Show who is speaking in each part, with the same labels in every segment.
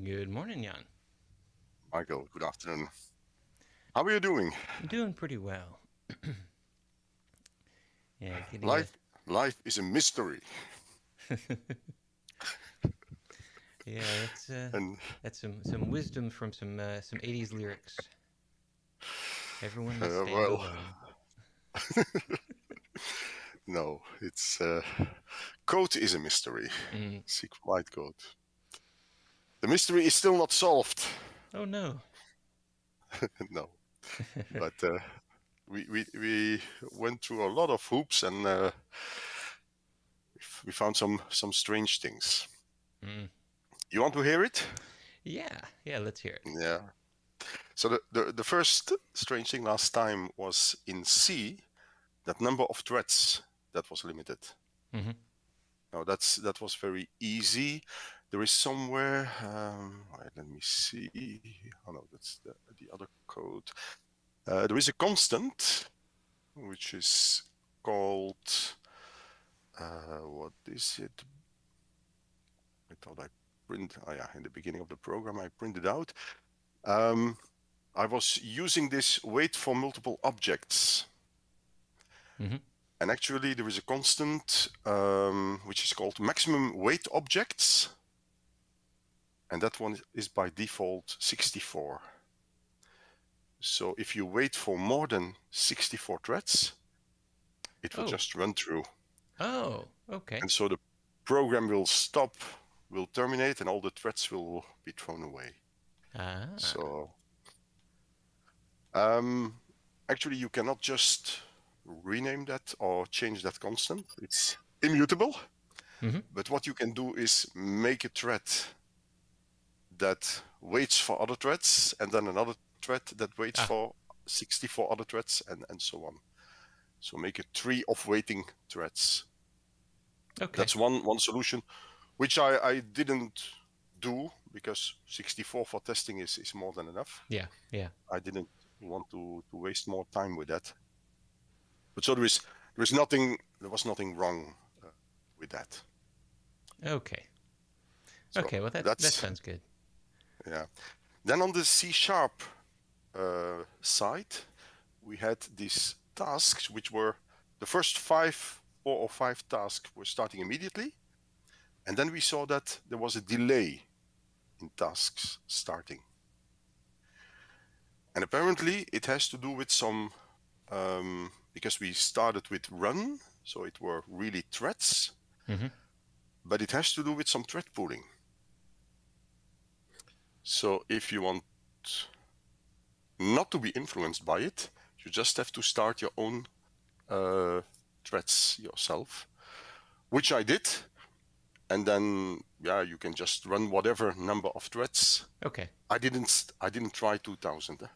Speaker 1: Good morning, Jan.
Speaker 2: Michael, good afternoon. How are you doing?
Speaker 1: I'm doing pretty well. Yeah, getting a
Speaker 2: Life, life is a mystery,
Speaker 1: yeah.
Speaker 2: and
Speaker 1: That's some wisdom from some '80s lyrics. Everyone must stand
Speaker 2: well,
Speaker 1: alone.
Speaker 2: no, it's code is a mystery.
Speaker 1: Mm.
Speaker 2: SQLite code. The mystery is still not solved.
Speaker 1: Oh no.
Speaker 2: No, but we went through a lot of hoops, and we found some strange things.
Speaker 1: Mm.
Speaker 2: You want to hear it?
Speaker 1: Yeah. Let's hear it.
Speaker 2: Yeah. So the first strange thing last time was in C, that number of threads that was limited.
Speaker 1: Mm-hmm.
Speaker 2: Now that was very easy. There is somewhere. Let me see. Oh no, that's the other code. There is a constant which is called. What is it? I thought I print. Oh yeah, in the beginning of the program I printed out. I was using this wait for multiple objects.
Speaker 1: Mm-hmm.
Speaker 2: And actually, there is a constant which is called maximum wait objects. And that one is by default 64. So if you wait for more than 64 threads, it will
Speaker 1: Oh.
Speaker 2: just run through.
Speaker 1: Oh. Okay.
Speaker 2: And so the program will stop, will terminate, and all the threads will be thrown away.
Speaker 1: Ah.
Speaker 2: So actually, you cannot just rename that or change that constant. It's immutable.
Speaker 1: Mm-hmm.
Speaker 2: But what you can do is make a thread that waits for other threads, and then another thread that waits
Speaker 1: Ah.
Speaker 2: for 64 other threads, and so on. So make a tree of waiting threads.
Speaker 1: Okay.
Speaker 2: That's one solution, which I didn't do because 64 for testing is more than enough.
Speaker 1: Yeah. Yeah.
Speaker 2: I didn't want to waste more time with that. But so there was nothing wrong with that.
Speaker 1: Okay.
Speaker 2: So
Speaker 1: Okay. Well, that
Speaker 2: that's
Speaker 1: sounds good.
Speaker 2: yeah. Then on the C# side, we had these tasks, which were the first 4 or 5 tasks were starting immediately. And then we saw that there was a delay in tasks starting. And apparently it has to do with some, because we started with run, so it were really threads,
Speaker 1: Mm-hmm.
Speaker 2: but it has to do with some thread pooling. So if you want not to be influenced by it, you just have to start your own threads yourself, which I did. And then, yeah, you can just run whatever number of threads.
Speaker 1: Okay.
Speaker 2: I didn't try 2000.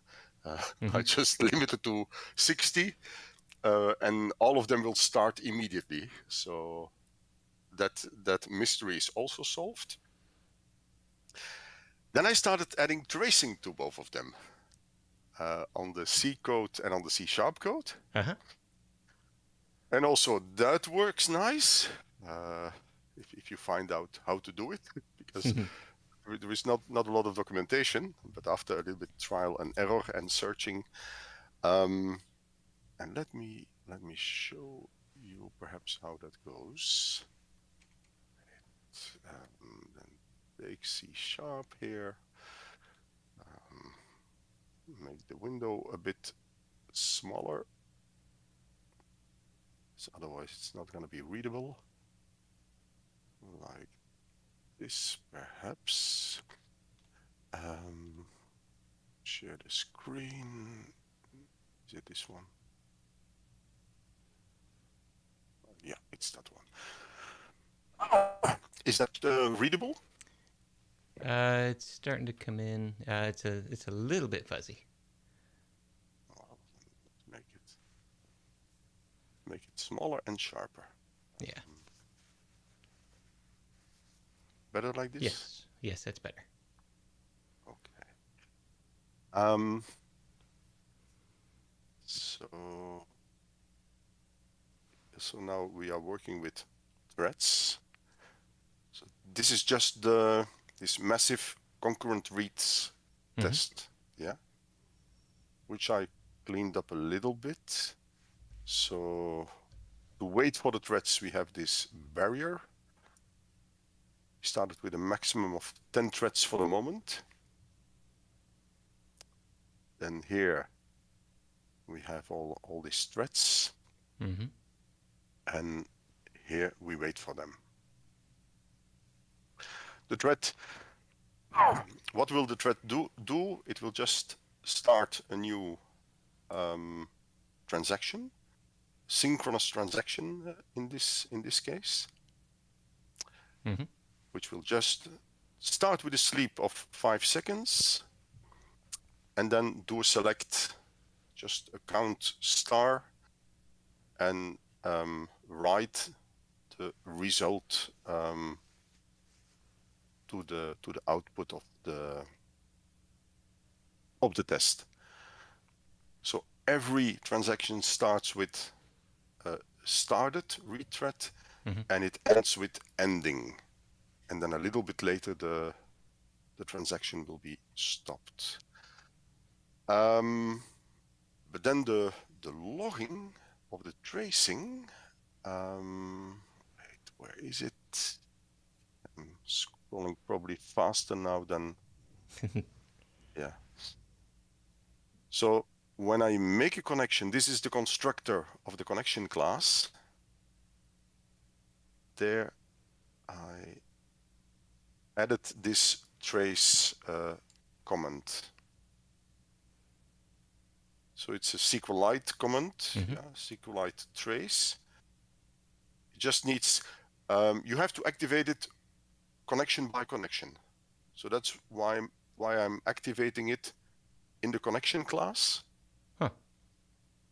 Speaker 1: Mm-hmm.
Speaker 2: I just limited to 60, and all of them will start immediately. So that mystery is also solved. Then I started adding tracing to both of them on the C code and on the C# code.
Speaker 1: Uh-huh.
Speaker 2: And also that works nice if you find out how to do it, because there is not a lot of documentation, but after a little bit trial and error and searching, and let me show you perhaps how that goes. Then take C# here, make the window a bit smaller, so otherwise it's not going to be readable. Like this, perhaps. Share the screen. Is it this one? Yeah, it's that one. Is that readable?
Speaker 1: It's starting to come in. It's a little bit fuzzy.
Speaker 2: Well, make it smaller and sharper.
Speaker 1: Yeah.
Speaker 2: Better like this?
Speaker 1: Yes. Yes, that's better.
Speaker 2: Okay. So now we are working with threads. So this is just this massive concurrent reads test, yeah, which I cleaned up a little bit. So to wait for the threads, we have this barrier. We started with a maximum of 10 threads for the moment. Then here we have all these threads. And here we wait for them. The thread, what will the thread do? It will just start a new transaction, synchronous transaction in this case, which will just start with a sleep of 5 seconds and then do a select, just a count star, and write the result to the output of the test. So every transaction starts with started read thread, and it ends with ending, and then a little bit later the transaction will be stopped. But then the logging of the tracing, wait, where is it? I'm scrolling probably faster now than yeah. So when I make a connection, this is the constructor of the connection class. There I added this trace comment. So it's a SQLite comment, yeah, SQLite trace. It just needs, you have to activate it connection by connection. So that's why I'm activating it in the connection class.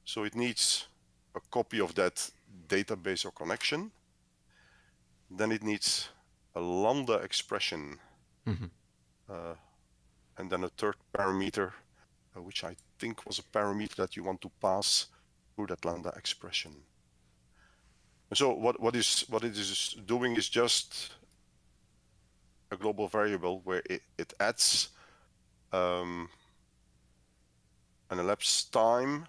Speaker 2: So it needs a copy of that database or connection. Then it needs a lambda expression, and then a third parameter, which I think was a parameter that you want to pass through that lambda expression. So what it is doing is just a global variable where it adds an elapsed time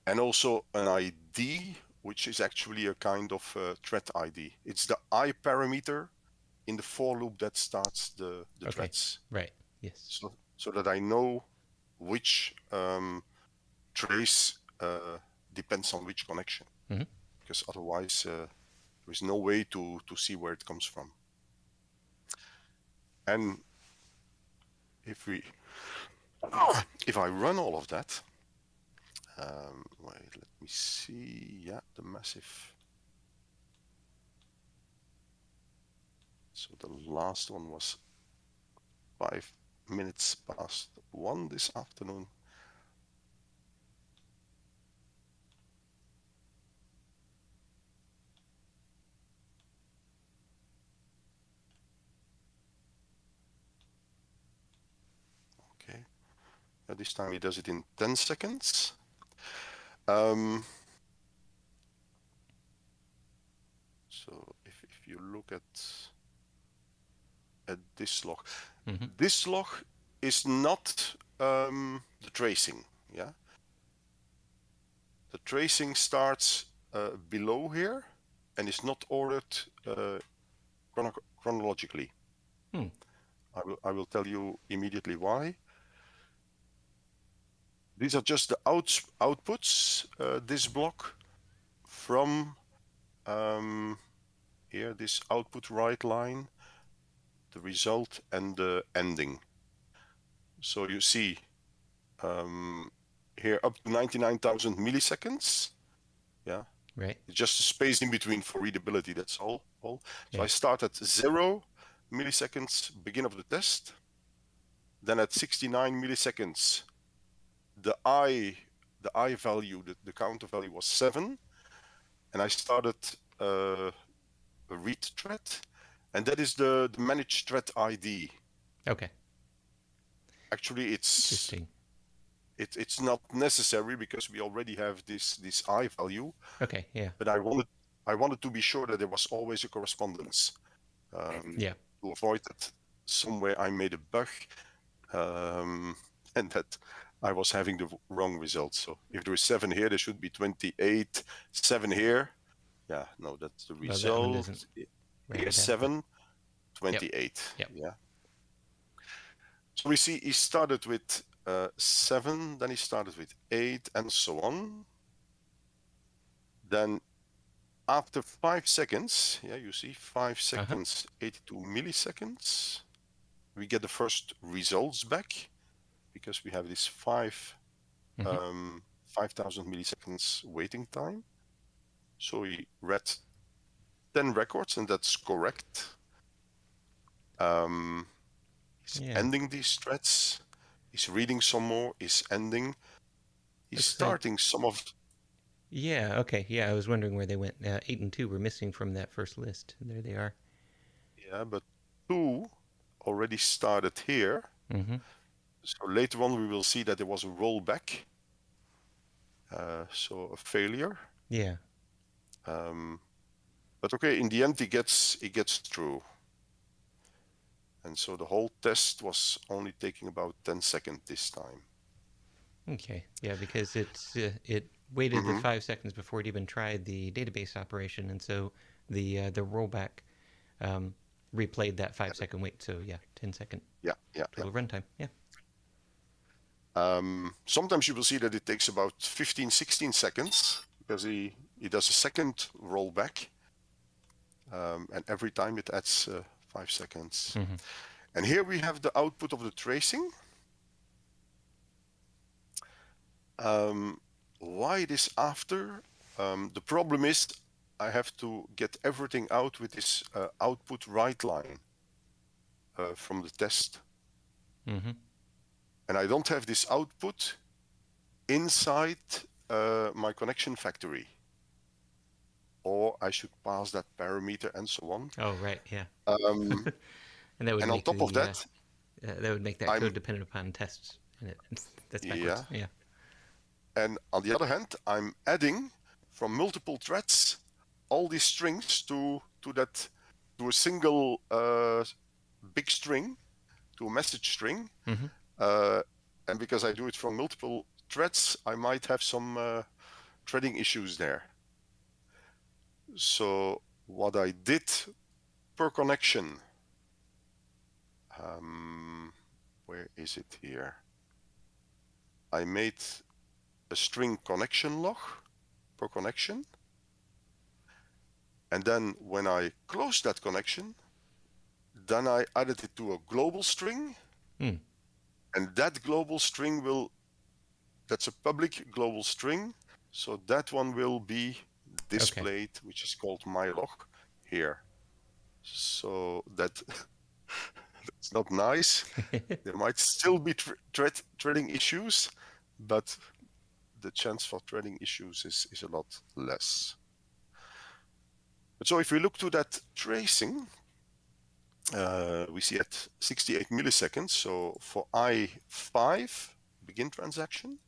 Speaker 2: and also an ID, which is actually a kind of thread ID. It's the I parameter in the for loop that starts the threads.
Speaker 1: Right. Yes.
Speaker 2: So that I know which trace depends on which connection, because otherwise there is no way to see where it comes from. And if I run all of that, wait, let me see. Yeah, the massive. So the last one was 5 minutes past 1 this afternoon. Okay. This time he does it in 10 seconds. So if you look at this log, this log is not the tracing. Yeah, the tracing starts below here and is not ordered chronologically. I will tell you immediately why. These are just the outputs, this block from here, this output write line, the result and the ending. So you see here up to 99,000 milliseconds. Yeah.
Speaker 1: Right.
Speaker 2: It's just a space in between for readability, that's all. So
Speaker 1: Yeah.
Speaker 2: I start at 0 milliseconds, begin of the test. Then at 69 milliseconds, the I value, the counter value was 7. And I started a read thread, and that is the managed thread ID.
Speaker 1: Okay.
Speaker 2: Actually, it's
Speaker 1: Interesting.
Speaker 2: It's not necessary because we already have this I value.
Speaker 1: Okay. Yeah.
Speaker 2: But I wanted to be sure that there was always a correspondence.
Speaker 1: Yeah.
Speaker 2: To avoid that somewhere I made a bug, and that I was having the wrong result. So if there is 7 here, there should be 28. 7 here. Yeah, no, that's the
Speaker 1: Well, that one
Speaker 2: result.
Speaker 1: isn't
Speaker 2: Here's
Speaker 1: rounded out,
Speaker 2: 7, 28.
Speaker 1: Yep.
Speaker 2: Yeah. So we see he started with 7, then he started with 8, and so on. Then after 5 seconds, yeah, you see 5 seconds, 82 milliseconds, we get the first results back because we have this 5,000 milliseconds waiting time. So he read 10 records, and that's correct. He's ending these threads. He's reading some more. He's ending. He's starting some of.
Speaker 1: Yeah. Okay. Yeah, I was wondering where they went. 8 and 2 were missing from that first list. There they are.
Speaker 2: Yeah, but 2 already started here. So later on, we will see that there was a rollback. So a failure.
Speaker 1: Yeah.
Speaker 2: But okay, in the end, he gets through. And so the whole test was only taking about 10 seconds this time.
Speaker 1: Okay. Yeah, because it waited the 5 seconds before it even tried the database operation, and so the rollback replayed that 5-second wait. So yeah, 10-second total runtime. Yeah.
Speaker 2: Sometimes you will see that it takes about 15, 16 seconds because he does a second rollback. And every time it adds 5 seconds. And here we have the output of the tracing. Why this after? The problem is I have to get everything out with this output write line from the test. And I don't have this output inside my connection factory. Or I should pass that parameter and so on.
Speaker 1: Oh, right, yeah. And that would
Speaker 2: and
Speaker 1: make
Speaker 2: on top of that,
Speaker 1: that would make that code dependent upon tests. And that's backwards. Yeah.
Speaker 2: And on the other hand, I'm adding from multiple threads all these strings to a single big string, to a message string. And because I do it from multiple threads, I might have some threading issues there. So what I did per connection, where is it here? I made a string connection log per connection. And then when I close that connection, then I added it to a global string. And that global string that's a public global string. So that one will be displayed, which is called my log here. So that's not nice. There might still be threading issues, but the chance for threading issues is a lot less. But so if we look to that tracing, we see at 68 milliseconds. So for I5 begin transaction,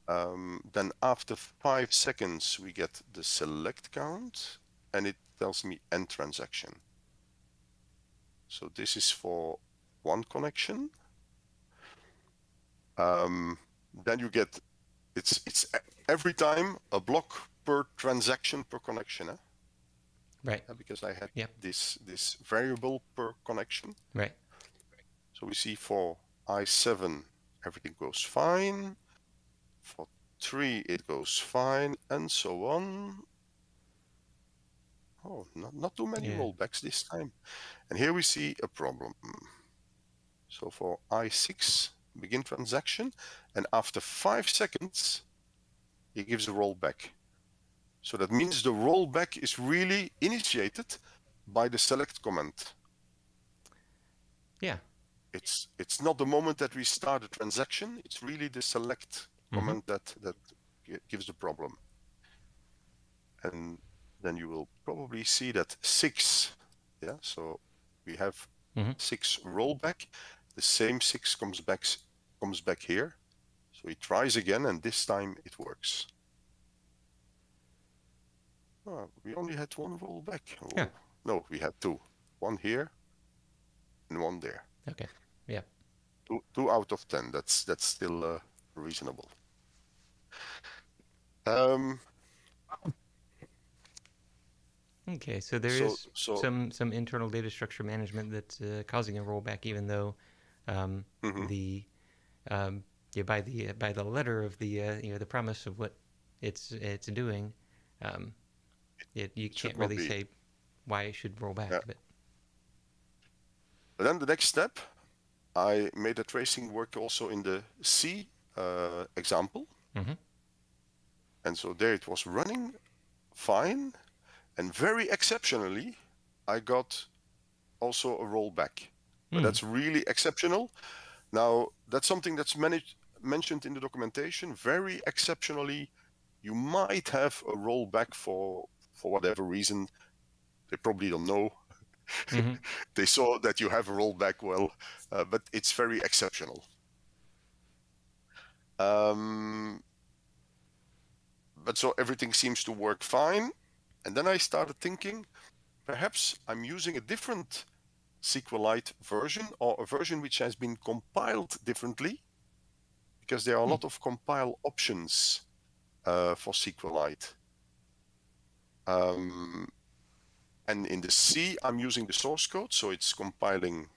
Speaker 2: then after 5 seconds we get the select count, and it tells me end transaction. So this is for one connection. Then you get it's every time a block per transaction per connection.
Speaker 1: Right.
Speaker 2: Because I had this variable per connection.
Speaker 1: Right.
Speaker 2: So we see for I7 everything goes fine. For 3 it goes fine, and so on. Oh, not too many rollbacks this time. And here we see a problem. So for I6 begin transaction, and after 5 seconds it gives a rollback. So that means the rollback is really initiated by the select command.
Speaker 1: Yeah.
Speaker 2: It's not the moment that we start a transaction. It's really the select command that gives the problem. And then you will probably see that 6. Yeah. So we have 6 rollback. The same 6 comes back here. So he tries again, and this time it works. Oh, we only had 1 rollback. Oh,
Speaker 1: yeah.
Speaker 2: No, we had 2. one here and one there.
Speaker 1: Okay. Yeah.
Speaker 2: 2 out of 10. That's still reasonable.
Speaker 1: Okay, so there
Speaker 2: So
Speaker 1: is some internal data structure management that's causing a rollback, even though the by the letter of the the promise of what it's doing, you
Speaker 2: it should
Speaker 1: can't
Speaker 2: not
Speaker 1: really
Speaker 2: be.
Speaker 1: say why it should roll back.
Speaker 2: Yeah. But then the next step, I made the tracing work also in the C example. And so there it was running fine. And very exceptionally, I got also a rollback. But that's really exceptional. Now, that's something that's mentioned in the documentation. Very exceptionally, you might have a rollback for whatever reason. They probably don't know. They saw that you have a rollback, well, but it's very exceptional. But so everything seems to work fine. And then I started thinking, perhaps I'm using a different SQLite version, or a version which has been compiled differently, because there are a lot of compile options for SQLite. And in the C, I'm using the source code, so it's compiling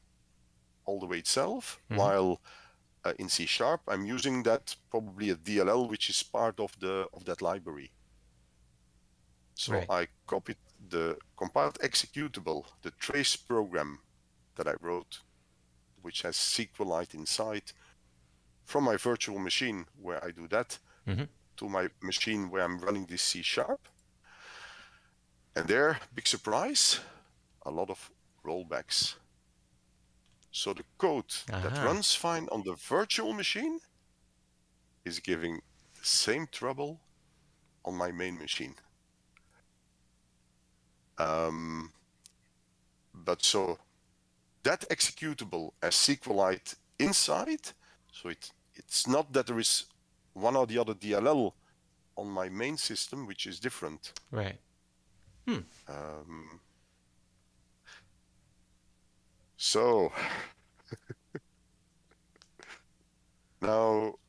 Speaker 2: all the way itself, while in C#, I'm using that probably a DLL, which is part of that library. So
Speaker 1: Right.
Speaker 2: I copied the compiled executable, the trace program that I wrote, which has SQLite inside, from my virtual machine where I do that to my machine where I'm running this C#. And there, big surprise, a lot of rollbacks. So the code that runs fine on the virtual machine is giving the same trouble on my main machine. But so that executable as SQLite inside, so it's not that there is one or the other DLL on my main system, which is different.
Speaker 1: Right.
Speaker 2: So now,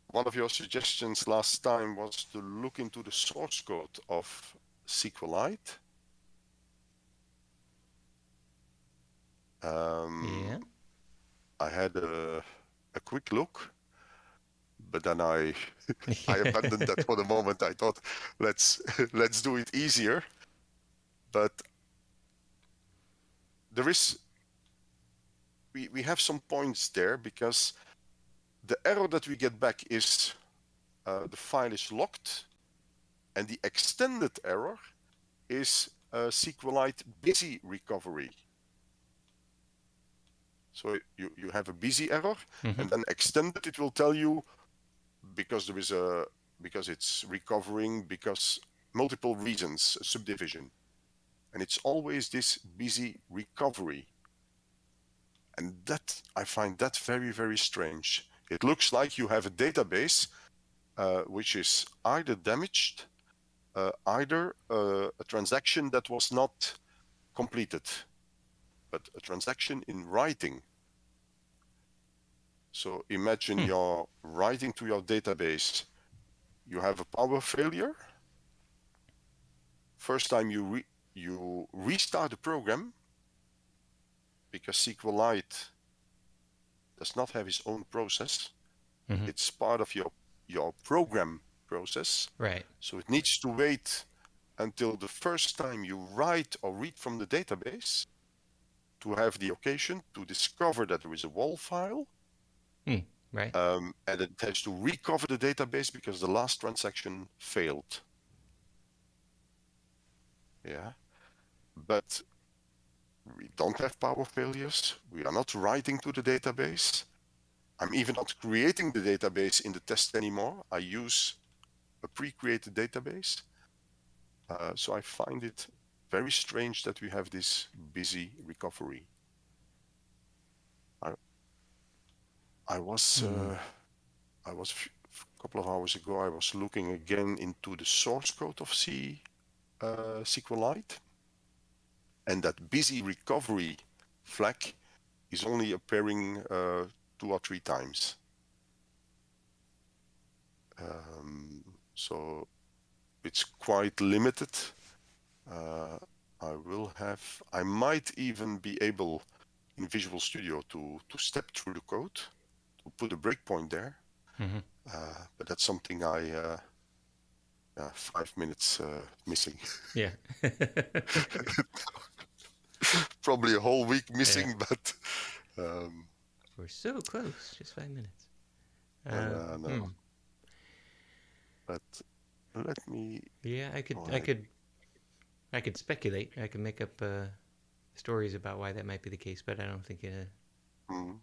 Speaker 2: one of your suggestions last time was to look into the source code of SQLite.
Speaker 1: Yeah.
Speaker 2: I had a quick look, but then I abandoned that for the moment. I thought, let's do it easier. But there is, we have some points there, because the error that we get back is the file is locked, and the extended error is SQLite busy recovery. So you have a busy error, and then extended, it will tell you because it's recovering, because multiple reasons, subdivision. And it's always this busy recovery. And that, I find that very, very strange. It looks like you have a database which is either damaged, either a transaction that was not completed, but a transaction in writing. So imagine you're writing to your database, you have a power failure. First time you restart the program, because SQLite does not have its own process. It's part of your program process.
Speaker 1: Right.
Speaker 2: So it needs to wait until the first time you write or read from the database to have the occasion to discover that there is a WAL file.
Speaker 1: Right.
Speaker 2: And it has to recover the database because the last transaction failed. Yeah. But we don't have power failures. We are not writing to the database. I'm even not creating the database in the test anymore. I use a pre-created database. So I find it very strange that we have this busy recovery. I was a couple of hours ago, I was looking again into the source code of SQLite. and that busy recovery flag is only appearing 2 or 3 times. So it's quite limited. I might even be able in Visual Studio to step through the code, to put a breakpoint there. But that's something 5 minutes missing.
Speaker 1: Yeah.
Speaker 2: Probably a whole week missing,
Speaker 1: Yeah.
Speaker 2: but
Speaker 1: We're so close, just 5 minutes.
Speaker 2: no. But let me.
Speaker 1: Yeah, I could speculate. I could make up stories about why that might be the case, but I don't think I don't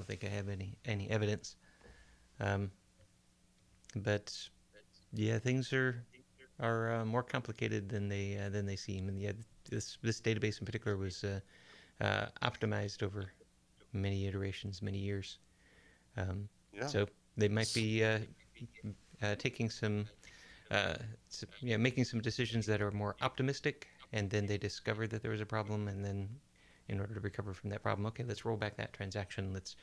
Speaker 1: think I have any evidence. But yeah, things are more complicated than they seem, and yeah, this database in particular was optimized over many iterations, many years. So they might be taking some, making some decisions that are more optimistic, and then they discovered that there was a problem, and then in order to recover from that problem, okay, let's roll back that transaction. Let's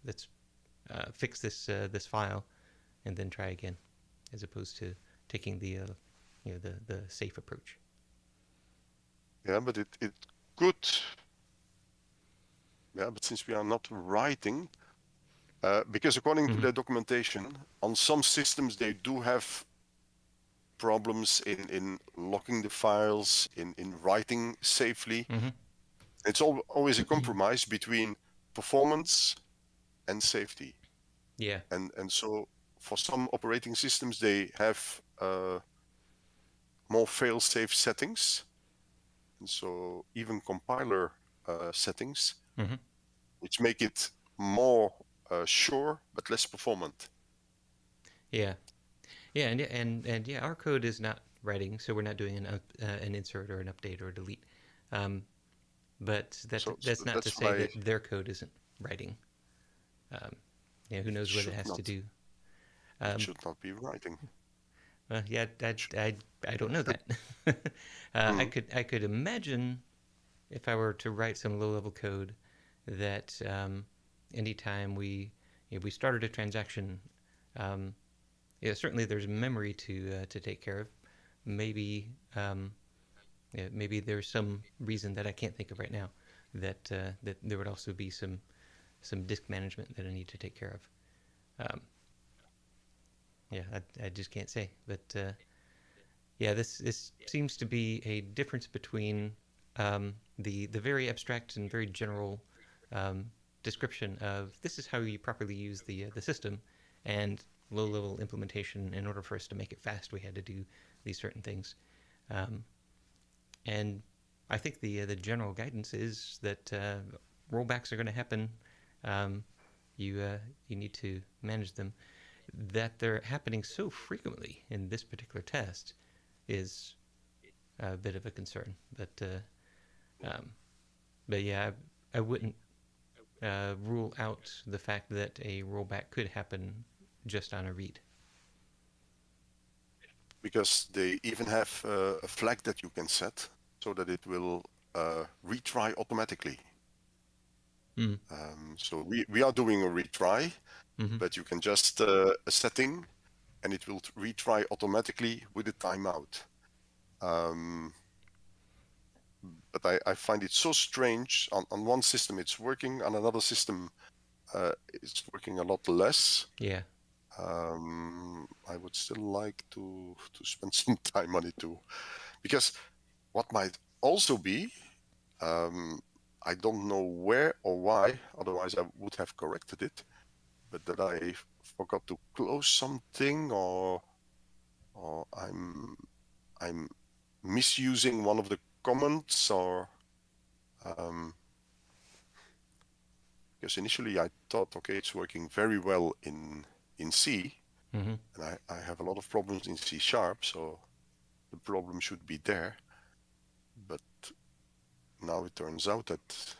Speaker 1: let's fix this file, and then try again, as opposed to taking the the safe approach.
Speaker 2: Yeah, but it could. Yeah, but since we are not writing, because according to the documentation, on some systems they do have problems in locking the files, in writing safely. It's always a compromise between performance and safety.
Speaker 1: Yeah.
Speaker 2: And so for some operating systems, they have more fail-safe settings. And so even compiler settings, which make it more sure but less performant.
Speaker 1: Yeah. Yeah, and yeah, our code is not writing, so we're not doing an insert or an update or a delete. But that's not to say that their code isn't writing. Who knows what it has to do.
Speaker 2: It should not be writing.
Speaker 1: Yeah, I don't know that. I could imagine if I were to write some low-level code that anytime we started a transaction, certainly there's memory to take care of. Maybe maybe there's some reason that I can't think of right now that that there would also be some disk management that I need to take care of. Yeah, I just can't say. But yeah, this seems to be a difference between the very abstract and very general description of this is how you properly use the system, and low-level implementation. In order for us to make it fast, we had to do these certain things. And I think the general guidance is that rollbacks are going to happen. You need to manage them. That they're happening so frequently in this particular test is a bit of a concern. But yeah, I wouldn't rule out the fact that a rollback could happen just on a read.
Speaker 2: Because they even have a flag that you can set so that it will retry automatically. So we are doing a retry, but you can just a setting and it will retry automatically with a timeout. But I find it so strange. On one system it's working, on another system it's working a lot less.
Speaker 1: Yeah.
Speaker 2: I would still like to spend some time on it too, because what might also be, I don't know where or why, otherwise I would have corrected it, but that I forgot to close something, or I'm misusing one of the comments, or because initially I thought, okay, it's working very well in C, and I have a lot of problems in C#, so the problem should be there. But now it turns out that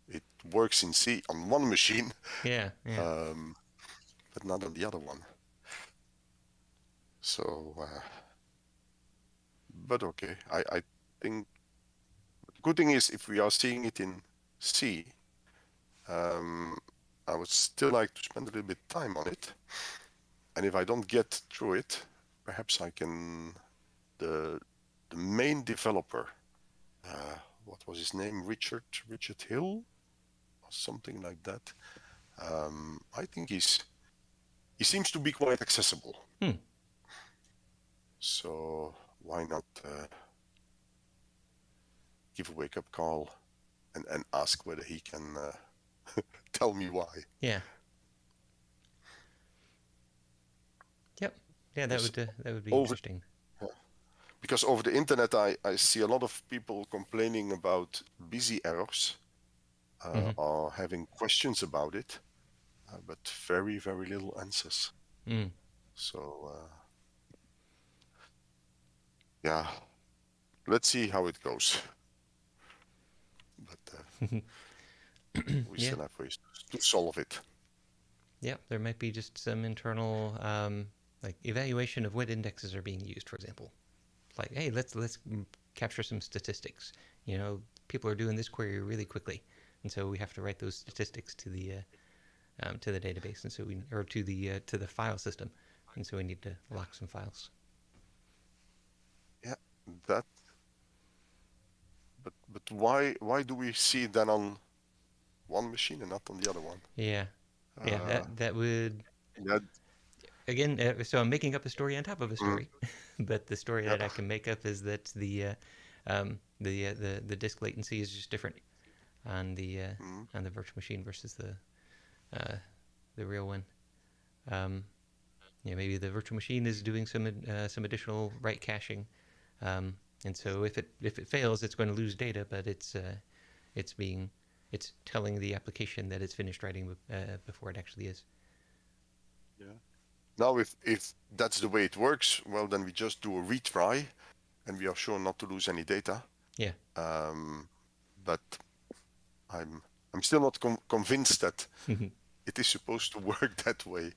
Speaker 2: it works in C on one machine,
Speaker 1: yeah.
Speaker 2: but not on the other one. So, but okay, think the good thing is if we are seeing it in C, I would still like to spend a little bit time on it. And if I don't get through it, perhaps I can, the main developer, what was his name? Richard Hill or something like that. I think he seems to be quite accessible. So why not give a wake-up call and ask whether he can tell me why.
Speaker 1: Yeah. Yep. Yeah, that would be interesting.
Speaker 2: Because over the internet, I see a lot of people complaining about busy errors or having questions about it, but very, very little answers. So, yeah, let's see how it goes. But we still have ways to solve it.
Speaker 1: Yeah, there might be just some internal like evaluation of what indexes are being used, for example. Like, hey, let's capture some statistics. You know, people are doing this query really quickly, and so we have to write those statistics to the database, and so or to the file system, and so we need to lock some files.
Speaker 2: Yeah, that. But why do we see it then on one machine and not on the other one?
Speaker 1: Yeah, that would.
Speaker 2: Yeah.
Speaker 1: Again, so I'm making up a story on top of a story, but the story that I can make up is that the disk latency is just different on the virtual machine versus the real one. Maybe the virtual machine is doing some additional write caching, and so if it fails, it's going to lose data, but it's telling the application that it's finished writing before it actually is.
Speaker 2: Yeah. Now, if that's the way it works, well, then we just do a retry, and we are sure not to lose any data.
Speaker 1: Yeah.
Speaker 2: But I'm still not convinced that it is supposed to work that way,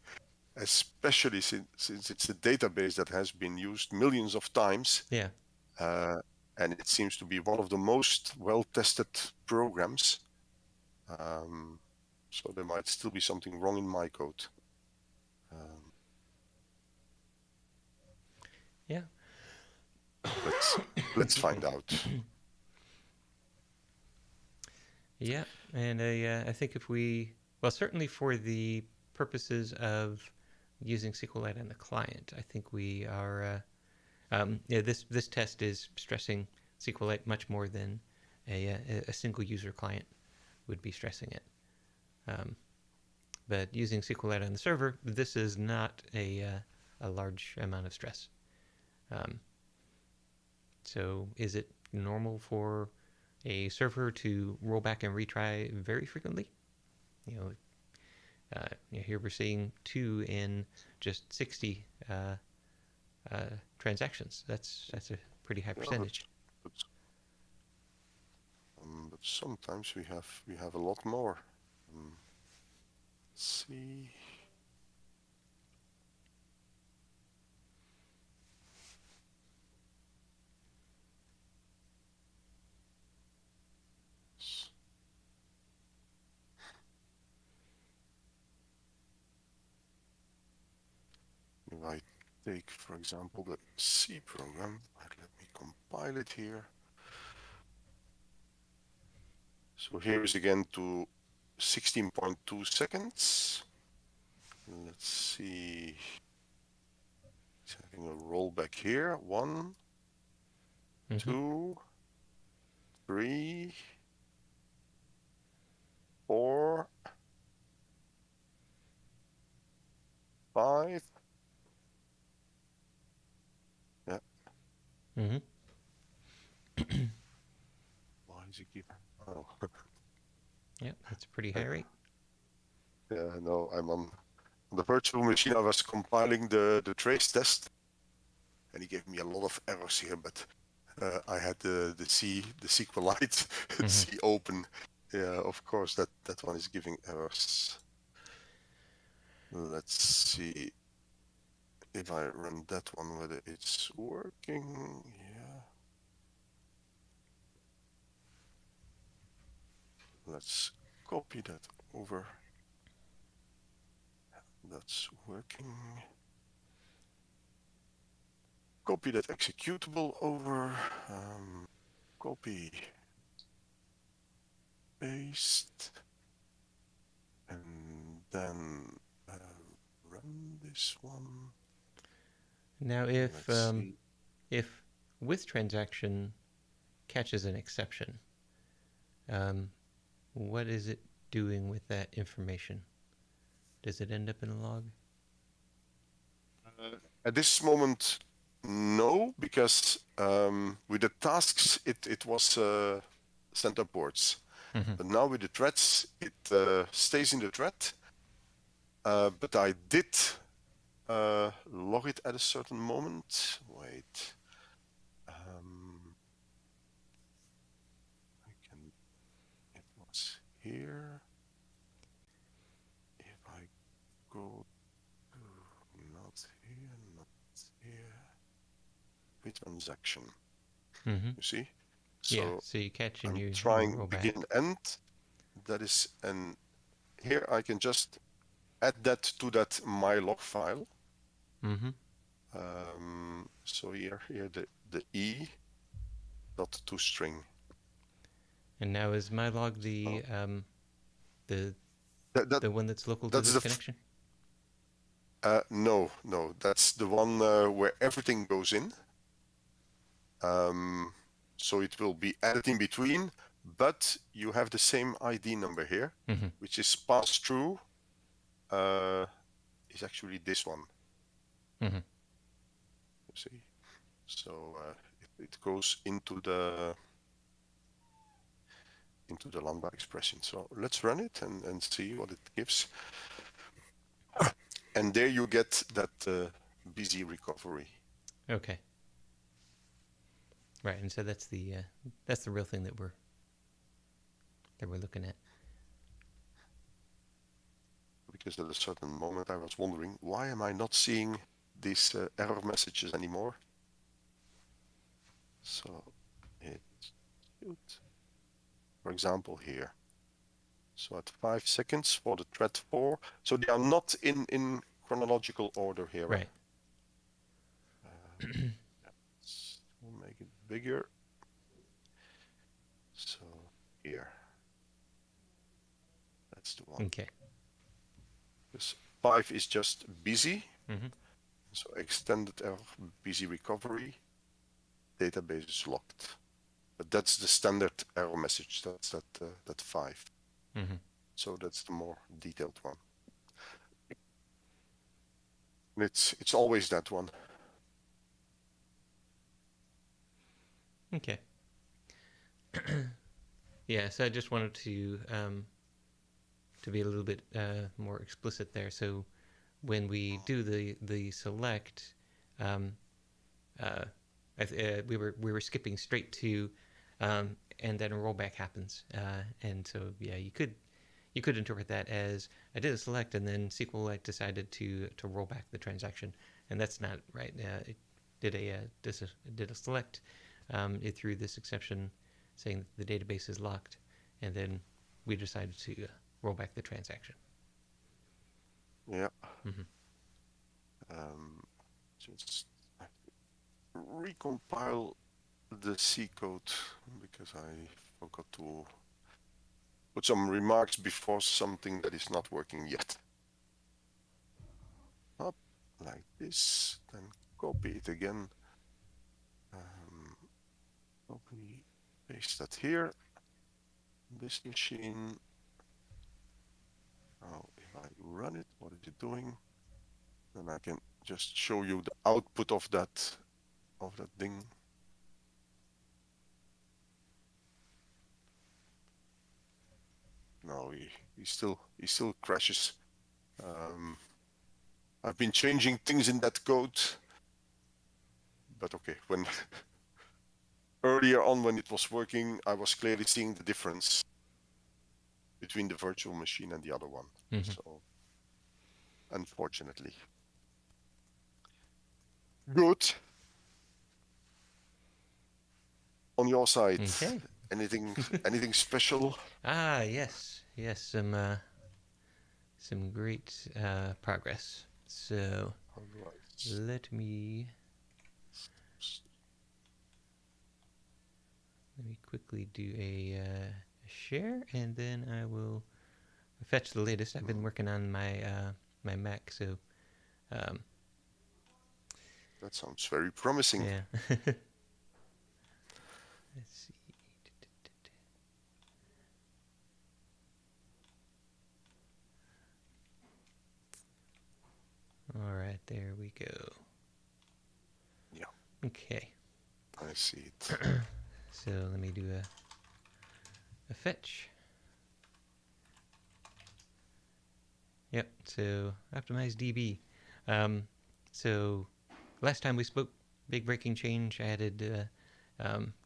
Speaker 2: especially since it's a database that has been used millions of times.
Speaker 1: Yeah.
Speaker 2: And it seems to be one of the most well-tested programs. So there might still be something wrong in my code.
Speaker 1: Yeah.
Speaker 2: Let's find out.
Speaker 1: Yeah, and I think if certainly for the purposes of using SQLite on the client, I think we are. This test is stressing SQLite much more than a single user client would be stressing it. But using SQLite on the server, this is not a large amount of stress. So is it normal for a server to roll back and retry very frequently? Here we're seeing 2 in just 60 transactions. That's a pretty high percentage.
Speaker 2: But sometimes we have a lot more. Let's see. If I take, for example, the C program, let me compile it here. So here is again to 16.2 seconds. Let's see. It's having a rollback here. 1, 2, 3, 4, 5. Yeah. Why is it keep? Oh.
Speaker 1: Yeah, that's a pretty high rate.
Speaker 2: Yeah, no, I'm on the virtual machine. I was compiling the trace test, and he gave me a lot of errors here, but I had the SQLite C open. Yeah, of course, that one is giving errors. Let's see if I run that one, whether it's working. Yeah. let's copy that over. That's working. Copy that executable over. Copy, paste, and then run this one.
Speaker 1: Now, if with transaction catches an exception, what is it doing with that information? Does it end up in a log?
Speaker 2: At this moment, no, because with the tasks, it was sent upwards. But now with the threads, it stays in the thread. But I did log it at a certain moment. Wait. It was here. If I go to not here, with transaction. You see?
Speaker 1: So you catch and
Speaker 2: I'm
Speaker 1: you
Speaker 2: trying
Speaker 1: roll
Speaker 2: begin
Speaker 1: back.
Speaker 2: end. That is, and here I can just add that to that my log file. So here the e dot toString.
Speaker 1: And now is my log the one that's local to this connection?
Speaker 2: No, that's the one where everything goes in. So it will be added in between, but you have the same ID number here, which is passed through. Is actually this one. You see, so it goes into the Lambda expression. So let's run it and see what it gives. And there you get that busy recovery.
Speaker 1: Okay. Right, and so that's the real thing that we're looking at.
Speaker 2: Because at a certain moment I was wondering, why am I not seeing these error messages anymore? So it should, for example, here. So at 5 seconds for the thread 4. So they are not in chronological order here.
Speaker 1: Right.
Speaker 2: Let's make it bigger. So here. That's the one.
Speaker 1: Okay.
Speaker 2: Because 5 is just busy. So extended error, busy recovery, database is locked. But that's the standard error message. That's that 5. So that's the more detailed one. And it's always that one.
Speaker 1: Okay. Yeah, so I just wanted to be a little bit more explicit there. So when we do the select, we were skipping straight to, and then a rollback happens, and so yeah, you could interpret that as I did a select and then SQLite decided to roll back the transaction, and that's not right. It did a select. It threw this exception saying that the database is locked, and then we decided to roll back the transaction.
Speaker 2: Yeah. Just recompile the C code because I forgot to put some remarks before something that is not working yet. Up like this, then copy it again. Copy, paste that here. This machine. Now, if I run it, what is it doing? Then I can just show you the output of that thing. No, he still crashes. I've been changing things in that code, but okay. When earlier on when it was working, I was clearly seeing the difference between the virtual machine and the other one. So, unfortunately. Good. On your side, Anything special?
Speaker 1: Yes, some great progress. So
Speaker 2: All right.
Speaker 1: let me quickly do a share, and then I will fetch the latest. I've been working on my my Mac, so
Speaker 2: that sounds very promising.
Speaker 1: yeah. Let's see. All right, there we go.
Speaker 2: Yeah.
Speaker 1: Okay.
Speaker 2: I see it.
Speaker 1: So let me do a fetch. Yep. So optimize DB. So last time we spoke, big breaking change. I added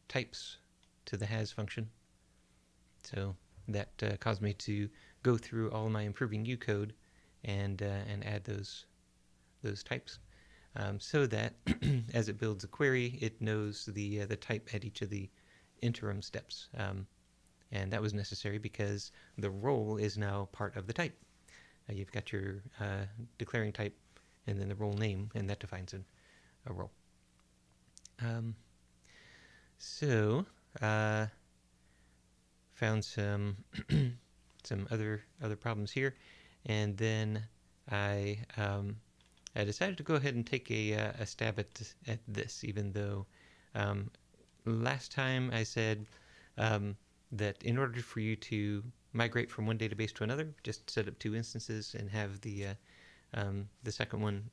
Speaker 1: types to the has function. So that caused me to go through all my ImprovingU code and add those types, so that as it builds a query, it knows the type at each of the interim steps. And that was necessary because the role is now part of the type. You've got your declaring type and then the role name, and that defines a role. So found some some other problems here, and then I decided to go ahead and take a stab at this, even though last time I said that in order for you to migrate from one database to another, just set up 2 instances and have the second one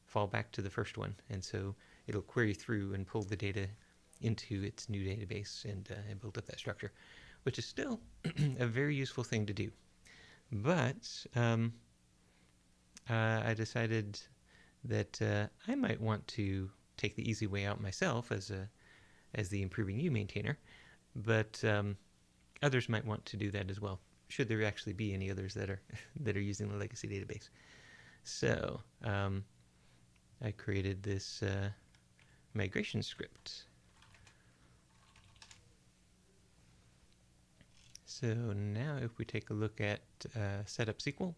Speaker 1: fall back to the first one, and so it'll query through and pull the data into its new database and build up that structure, which is still a very useful thing to do. But I decided that I might want to take the easy way out myself as the ImprovingU maintainer, but others might want to do that as well, should there actually be any others that are using the legacy database. So I created this migration script. So now if we take a look at setup SQL,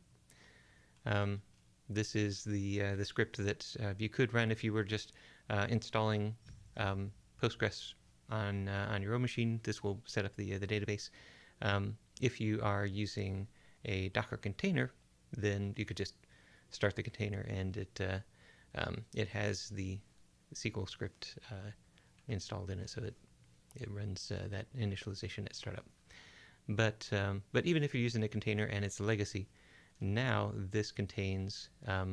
Speaker 1: this is the script that you could run if you were just installing Postgres on your own machine. This will set up the database. If you are using a Docker container, then you could just start the container, and it has the SQL script installed in it, so it runs that initialization at startup. But even if you're using a container and it's a legacy, now this contains a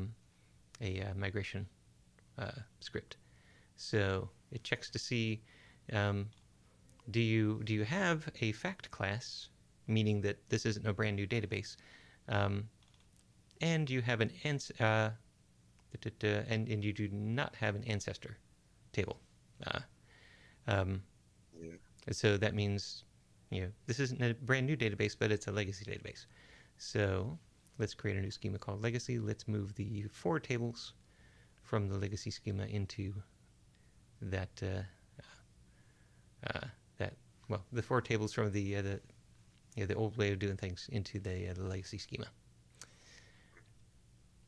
Speaker 1: migration script. So it checks to see, do you have a fact class, meaning that this isn't a brand new database, and you have an and you do not have an ancestor table. So that means this isn't a brand new database, but it's a legacy database. So let's create a new schema called legacy. Let's move the 4 tables from the legacy schema into that the 4 tables from the old way of doing things into the legacy schema.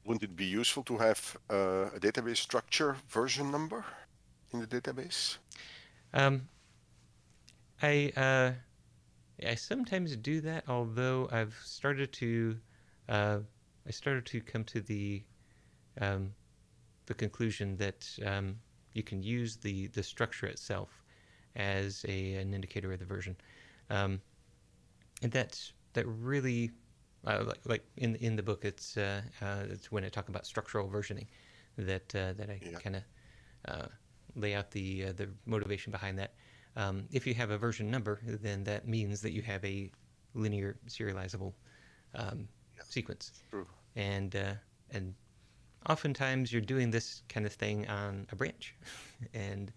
Speaker 2: Wouldn't it be useful to have a database structure version number in the database?
Speaker 1: I sometimes do that, although I've started to come to the conclusion that you can use the structure itself as an indicator of the version, and that really like in the book, it's when I talk about structural versioning that I kind of lay out the motivation behind that. If you have a version number, then that means that you have a linear serializable sequence.
Speaker 2: True.
Speaker 1: And oftentimes you're doing this kind of thing on a branch, and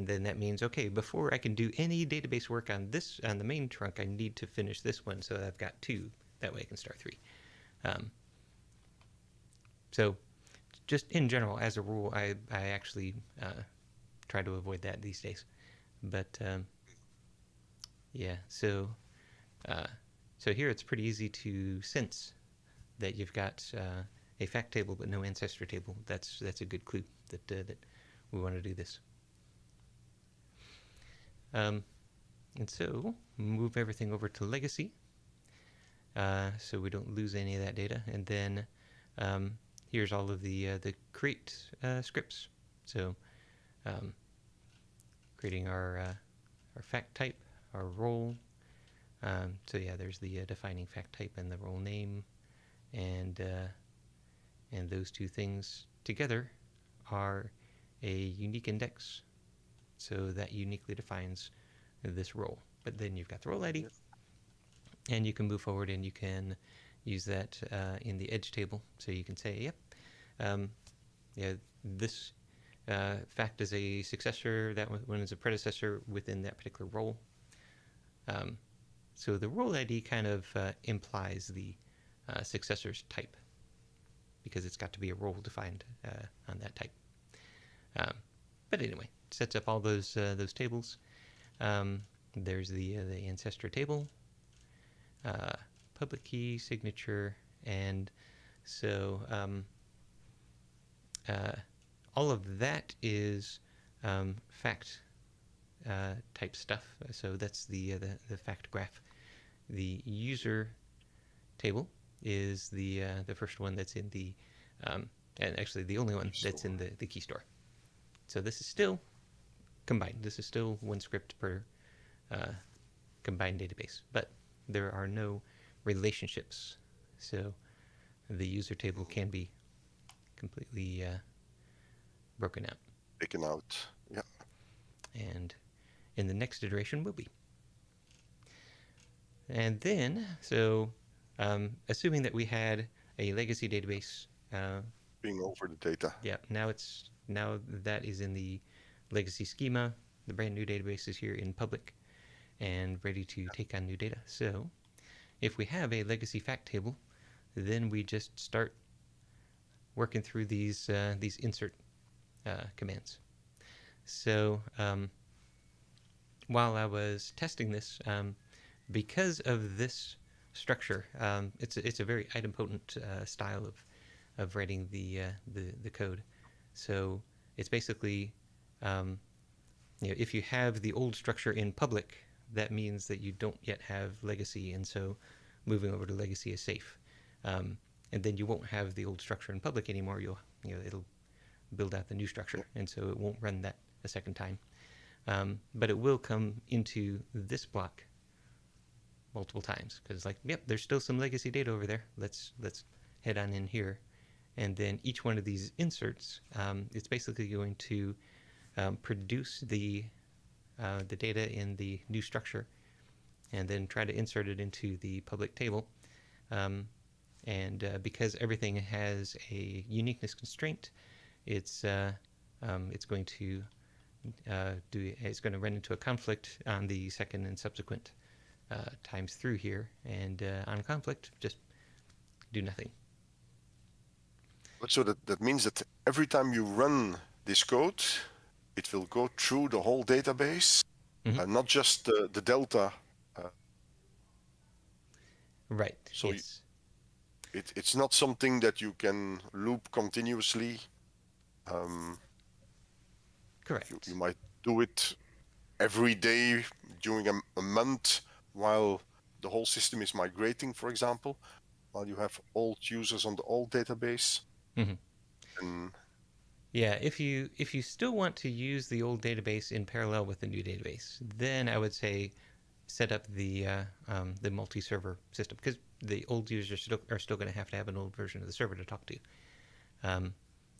Speaker 1: then that means, okay, before I can do any database work on the main trunk, I need to finish this one, so I've got 2. That way I can start 3. So just in general, as a rule, I actually try to avoid that these days. But yeah, so here it's pretty easy to sense that you've got a fact table but no ancestor table. That's a good clue that we want to do this. And so move everything over to legacy, so we don't lose any of that data. And then here's all of the create scripts. So creating our fact type, our role. So yeah, there's the defining fact type and the role name, and those two things together are a unique index. So that uniquely defines this role. But then you've got the role ID, and you can move forward and you can use that in the edge table. So you can say, yep, yeah, this fact is a successor, that one is a predecessor within that particular role. So the role ID kind of implies the successor's type, because it's got to be a role defined on that type. But anyway, sets up all those tables. There's the ancestor table, public key, signature, and so all of that is fact type stuff. So that's the fact graph. The user table is the first one that's in the and actually the only one that's in the key store. So this is still combined. This is still one script per combined database, but there are no relationships. So the user table can be completely broken out.
Speaker 2: Taken out, yeah.
Speaker 1: And in the next iteration will be. And then, so assuming that we had a legacy database,
Speaker 2: being over the data.
Speaker 1: Yeah, now that is in the legacy schema. The brand new database is here in public and ready to take on new data. So if we have a legacy fact table, then we just start working through these insert commands. So while I was testing this, because of this structure, it's a very idempotent style of writing the code. So it's basically, if you have the old structure in public, that means that you don't yet have legacy, and so moving over to legacy is safe. And then you won't have the old structure in public anymore. It'll build out the new structure, and so it won't run that a second time. But it will come into this block multiple times, because it's like, yep, there's still some legacy data over there. Let's head on in here. And then each one of these inserts, it's basically going to produce the data in the new structure, and then try to insert it into the public table. And because everything has a uniqueness constraint, it's going to run into a conflict on the second and subsequent times through here, and on conflict, just do nothing.
Speaker 2: So that means that every time you run this code, it will go through the whole database, not just the delta.
Speaker 1: Right.
Speaker 2: So
Speaker 1: yes.
Speaker 2: It's not something that you can loop continuously.
Speaker 1: Correct.
Speaker 2: You might do it every day during a month while the whole system is migrating, for example, while you have old users on the old database. And
Speaker 1: yeah, if you still want to use the old database in parallel with the new database, then I would say set up the multi-server system, because the old users are still going to have an old version of the server to talk to.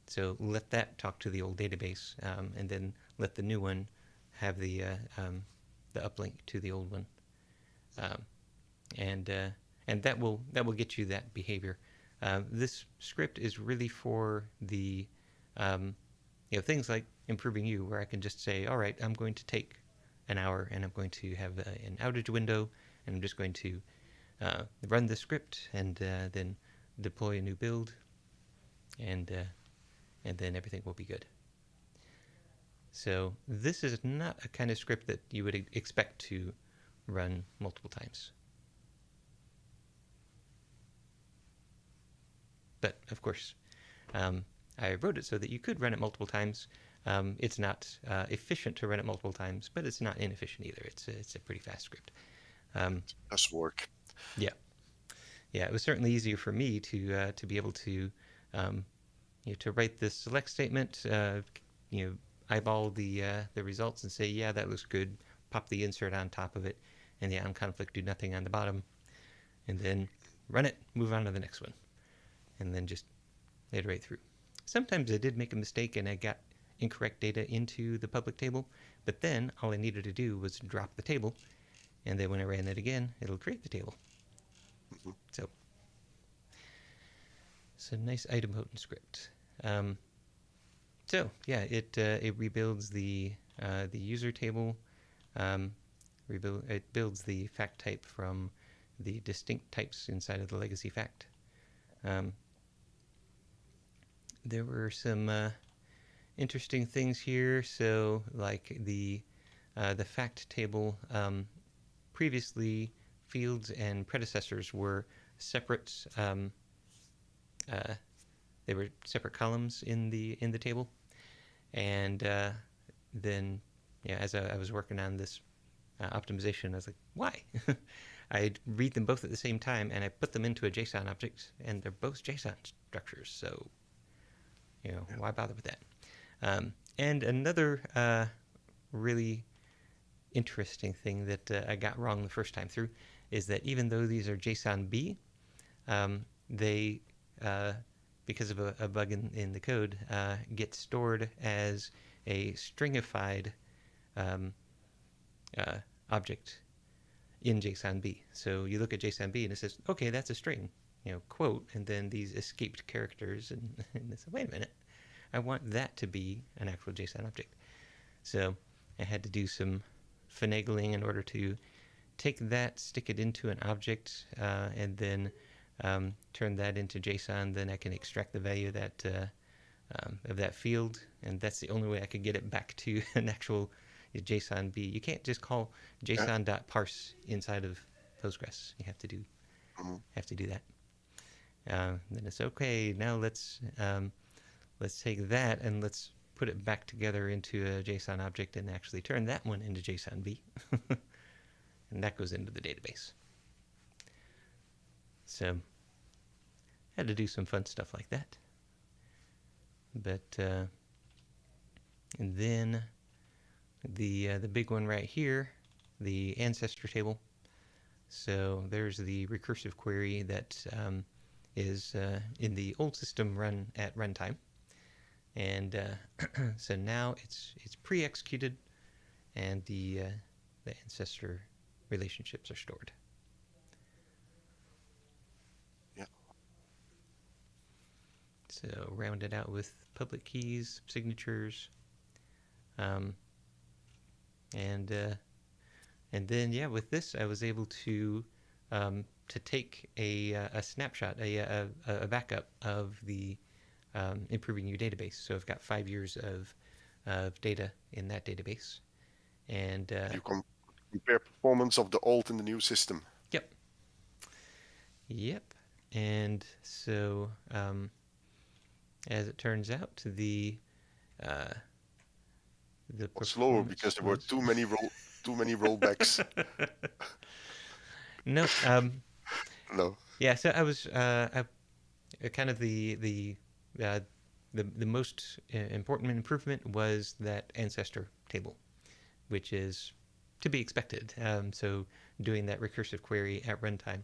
Speaker 1: So let that talk to the old database, and then let the new one have the uplink to the old one, and that will get you that behavior. This script is really for the things like ImprovingU, where I can just say, all right, I'm going to take an hour and I'm going to have an outage window, and I'm just going to run the script and then deploy a new build, and then everything will be good. So this is not a kind of script that you would expect to run multiple times. But of course, I wrote it so that you could run it multiple times. It's not efficient to run it multiple times, but it's not inefficient either. It's a pretty fast script.
Speaker 2: Does work.
Speaker 1: Yeah, yeah. It was certainly easier for me to be able to to write this select statement. Eyeball the results and say, yeah, that looks good. Pop the insert on top of it, and the onConflict do nothing on the bottom, and then run it, move on to the next one, and then just iterate through. Sometimes I did make a mistake and I got incorrect data into the public table, but then all I needed to do was drop the table, and then when I ran it again, it'll create the table.
Speaker 2: Mm-hmm.
Speaker 1: So it's a nice idempotent script. So yeah, it rebuilds the user table. It builds the fact type from the distinct types inside of the legacy fact. There were some interesting things here. So like the fact table, previously fields and predecessors were separate. They were separate columns in the table, and then as I was working on this optimization, I was like, why? I'd read them both at the same time, and I put them into a JSON object, and they're both JSON structures. So why bother with that? And another really interesting thing that I got wrong the first time through is that even though these are JSON-B, they, because of a bug in the code, get stored as a stringified object in JSON-B. So you look at JSON-B and it says, okay, that's a string, quote, and then these escaped characters, and it's like, wait a minute, I want that to be an actual JSON object. So I had to do some finagling in order to take that, stick it into an object, and then turn that into JSON. Then I can extract the value of that field, and that's the only way I could get it back to an actual JSON-B. You can't just call JSON.parse inside of Postgres. You have to do that. Then it's okay. Now let's take that and let's put it back together into a JSON object and actually turn that one into JSON-B. And that goes into the database. So I had to do some fun stuff like that. But and then the big one right here, the ancestor table. So there's the recursive query that is in the old system run at runtime, and so now it's pre-executed, and the ancestor relationships are stored.
Speaker 2: Yeah.
Speaker 1: So round it out with public keys, signatures, and then with this I was able to take a snapshot, a backup of the ImprovingU database. So I've got 5 years of data in that database, and
Speaker 2: you compare performance of the old and the new system.
Speaker 1: Yep. And so as it turns out, the
Speaker 2: slower because there were too many rollbacks.
Speaker 1: No.
Speaker 2: No.
Speaker 1: Yeah. So I was kind of the most important improvement was that ancestor table, which is to be expected. So doing that recursive query at runtime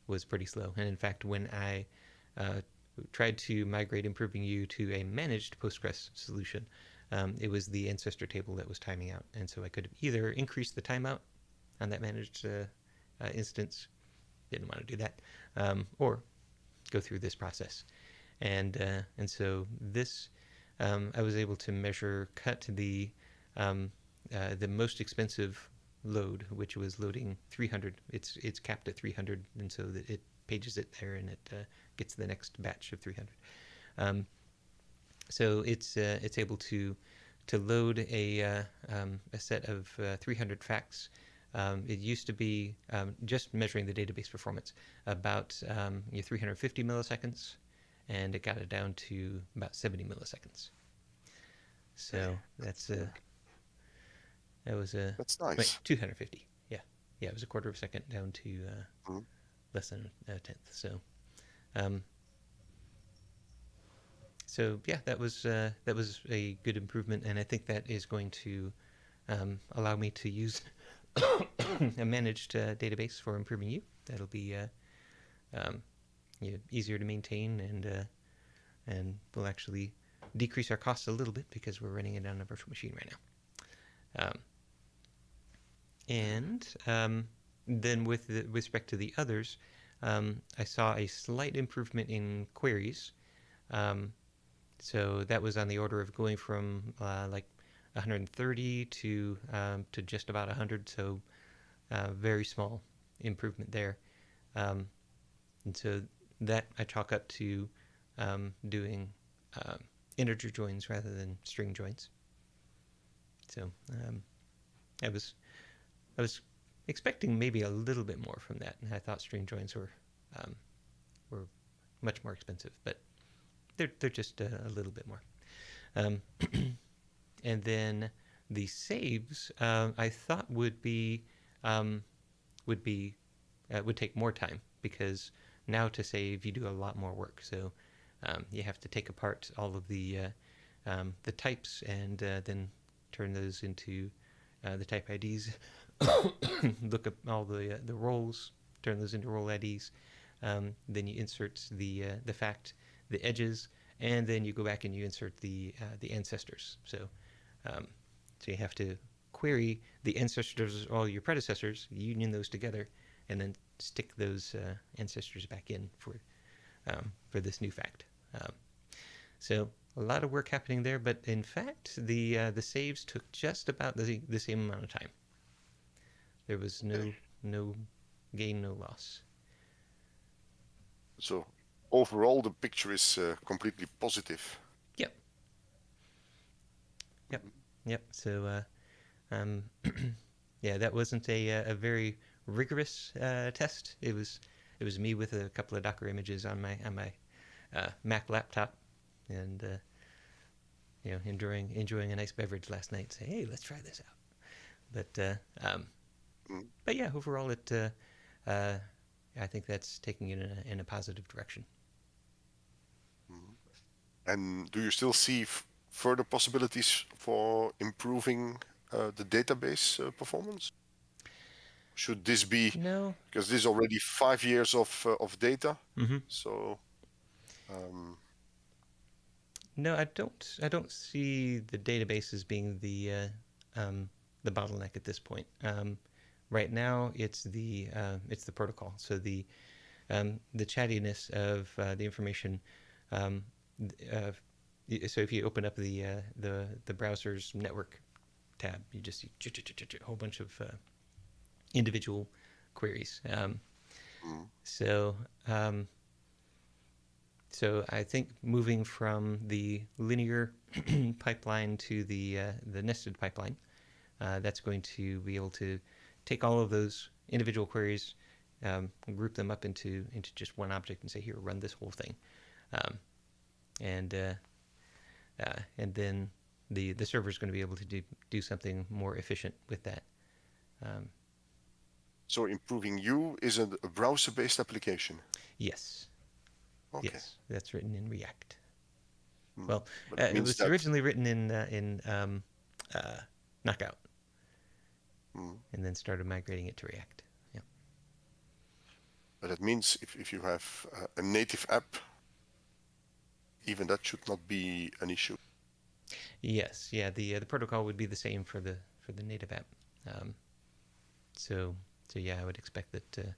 Speaker 1: was pretty slow. And in fact, when I tried to migrate ImprovingU to a managed Postgres solution, it was the ancestor table that was timing out. And so I could have either increased the timeout on that managed instance, didn't want to do that, or go through this process. And so this, I was able to cut the most expensive load, which was loading 300. It's capped at 300, and so that it pages it there, and it gets the next batch of 300. So it's able to load a set of 300 facts. It used to be just measuring the database performance about 350 milliseconds, and it got it down to about 70 milliseconds. So that's
Speaker 2: nice.
Speaker 1: Wait, 250. Yeah, it was a quarter of a second down to less than a tenth. So yeah, that was a good improvement, and I think that is going to allow me to use a managed database for ImprovingU. That'll be easier to maintain, and will actually decrease our costs a little bit because we're running it on a virtual machine right now. And then with respect to the others, I saw a slight improvement in queries. So that was on the order of going from like 130 to just about 100. So very small improvement there. And so that I chalk up to doing integer joins rather than string joins. So I was expecting maybe a little bit more from that, and I thought string joins were much more expensive, but they're just a little bit more. And then the saves I thought would take more time, because now to save you do a lot more work. So you have to take apart all of the types and then turn those into the type IDs. Look up all the roles, turn those into role IDs. Then you insert the fact, the edges, and then you go back and you insert the ancestors. So you have to query the ancestors of all your predecessors, union those together, and then stick those ancestors back in for this new fact. So a lot of work happening there, but in fact, the saves took just about the same amount of time. There was no gain, no loss.
Speaker 2: So overall, the picture is completely positive.
Speaker 1: Yep. So yeah, that wasn't a very rigorous test. It was me with a couple of Docker images on my Mac laptop, and enjoying a nice beverage last night. Say, hey, let's try this out. But yeah, overall, I think that's taking it in a positive direction.
Speaker 2: And do you still see further possibilities for improving the database performance? Should this be
Speaker 1: No,
Speaker 2: because this is already 5 years of data?
Speaker 1: Mm-hmm.
Speaker 2: So
Speaker 1: no, I don't see the database as being the bottleneck at this point. Right now, it's the protocol. So the chattiness of the information. So if you open up the browser's network tab, you just see a whole bunch of individual queries. So I think moving from the linear pipeline to the nested pipeline, that's going to be able to take all of those individual queries, group them up into just one object, and say, here, run this whole thing, and then the server is going to be able to do something more efficient with that.
Speaker 2: So ImprovingU is a browser-based application?
Speaker 1: Yes.
Speaker 2: Okay.
Speaker 1: Yes, that's written in React.
Speaker 2: Mm.
Speaker 1: Well,
Speaker 2: It
Speaker 1: it was originally written in Knockout, and then started migrating it to React. Yeah.
Speaker 2: But that means if you have a native app, even that should not be an issue.
Speaker 1: Yes, yeah. The protocol would be the same for the native app. So yeah, I would expect that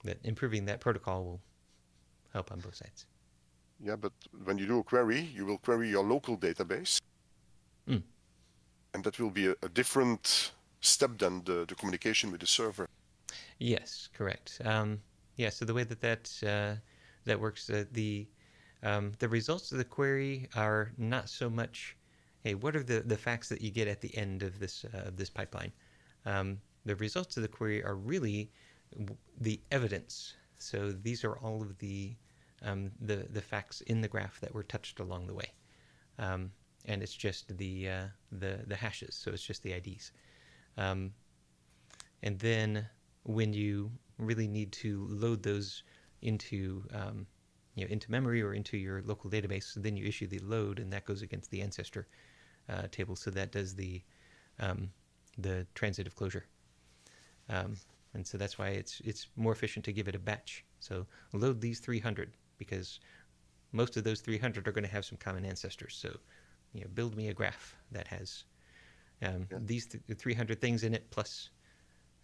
Speaker 1: that improving that protocol will help on both sides.
Speaker 2: Yeah, but when you do a query, you will query your local database, and that will be a different step than the communication with the server.
Speaker 1: Yes, correct. Yeah, so the way that works, the The results of the query are not so much, hey, what are the facts that you get at the end of this pipeline? The results of the query are really the evidence. So these are all of the facts in the graph that were touched along the way, and it's just the hashes. So it's just the IDs, and then when you really need to load those into into memory or into your local database, so then you issue the load, and that goes against the ancestor table. So that does the transitive closure. And so that's why it's more efficient to give it a batch. So load these 300 because most of those 300 are going to have some common ancestors. So build me a graph that has these 300 things in it plus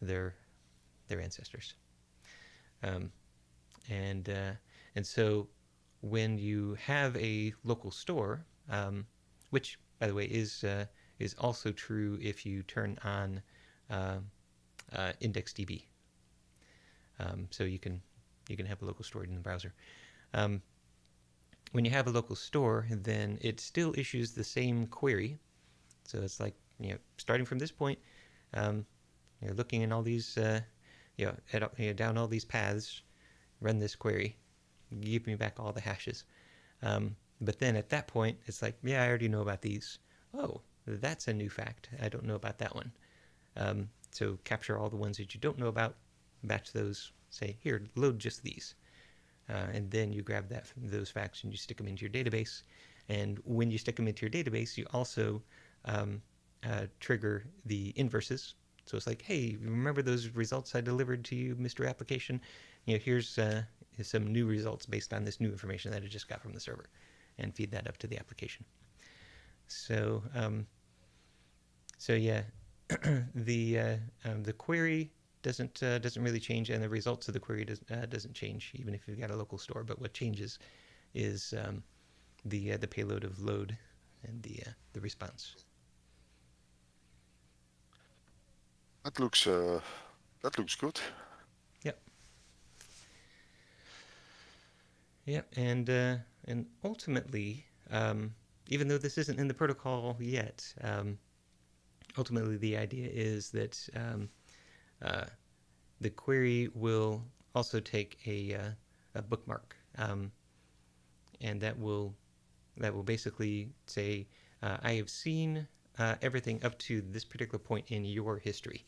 Speaker 1: their ancestors. And so when you have a local store, which by the way is also true if you turn on IndexedDB. So you can have a local store in the browser. When you have a local store, then it still issues the same query. So it's like starting from this point, you're looking in all these down all these paths, run this query, give me back all the hashes. But then at that point, it's like, I already know about these. Oh, that's a new fact. I don't know about that one. So capture all the ones that you don't know about, batch those, say, here, load just these. And then you grab those facts and you stick them into your database. And when you stick them into your database, you also trigger the inverses. So it's like, hey, remember those results I delivered to you, Mr. Application? Here's some new results based on this new information that I just got from the server, and feed that up to the application. So yeah, the query doesn't really change, and the results of the query doesn't change even if you've got a local store. But what changes is the payload of load and the response.
Speaker 2: That looks good.
Speaker 1: Yep. Yep, and ultimately, even though this isn't in the protocol yet, ultimately the idea is that the query will also take a bookmark, and that will basically say, I have seen everything up to this particular point in your history.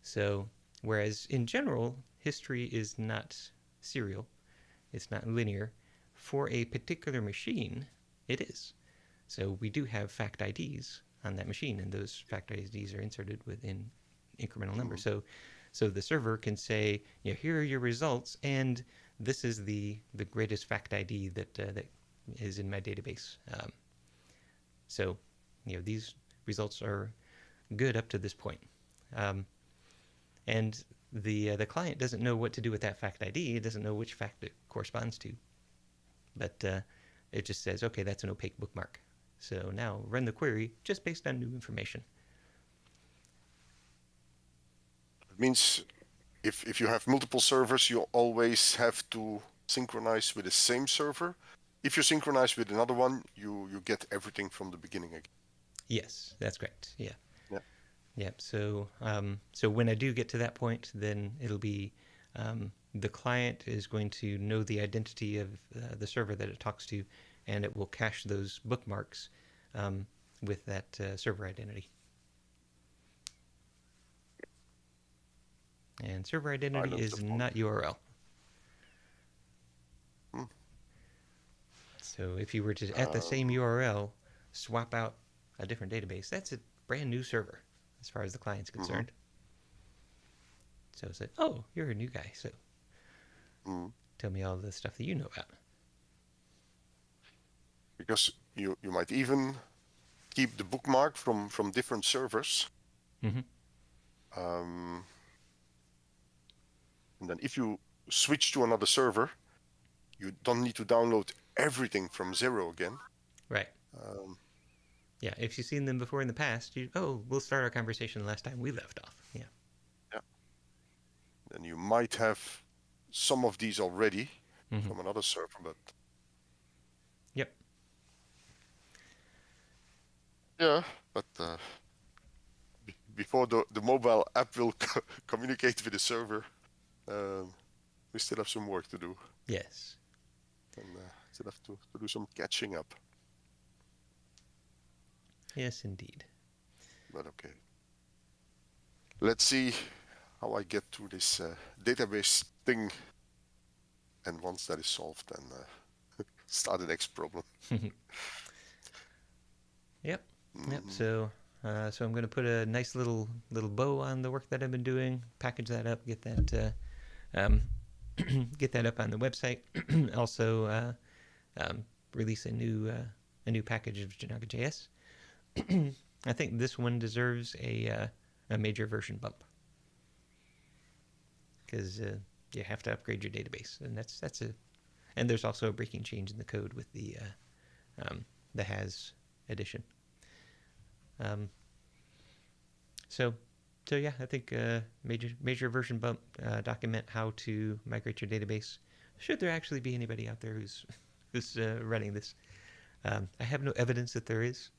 Speaker 1: So whereas in general, history is not serial, it's not linear, for a particular machine, it is. So we do have fact IDs on that machine, and those fact IDs are inserted within incremental numbers. So the server can say, here are your results, and this is the greatest fact ID that is in my database. So these results are good up to this point. And the client doesn't know what to do with that fact ID. It doesn't know which fact it corresponds to. But it just says, okay, that's an opaque bookmark. So now run the query just based on new information.
Speaker 2: It means if you have multiple servers, you always have to synchronize with the same server. If you synchronize with another one, you get everything from the beginning again.
Speaker 1: Yes, that's correct. Yeah. Yeah. So when I do get to that point, then it'll be the client is going to know the identity of the server that it talks to, and it will cache those bookmarks with that server identity. And server identity is not URL. So if you were to, at the same URL, swap out a different database, that's a brand new server as far as the client's concerned. So it's like, oh, you're a new guy, so tell me all the stuff that you know about.
Speaker 2: Because you might even keep the bookmark from different servers. And then if you switch to another server, you don't need to download everything from zero again.
Speaker 1: Right. Yeah, if you've seen them before in the past, we'll start our conversation last time we left off. Yeah.
Speaker 2: Then you might have some of these already from another server, but
Speaker 1: Yep.
Speaker 2: Yeah, but before the mobile app will communicate with the server, we still have some work to do.
Speaker 1: Yes.
Speaker 2: And still have to do some catching up.
Speaker 1: Yes, indeed.
Speaker 2: But okay. Let's see how I get through this database thing. And once that is solved, then start the next problem.
Speaker 1: Yep. Yep. So I'm going to put a nice little bow on the work that I've been doing, package that up, get that get that up on the website. Also, release a new package of Jinaga.JS. I think this one deserves a major version bump because you have to upgrade your database, and that's a. And there's also a breaking change in the code with the has edition. So yeah, I think major version bump, document how to migrate your database. Should there actually be anybody out there who's running this? I have no evidence that there is,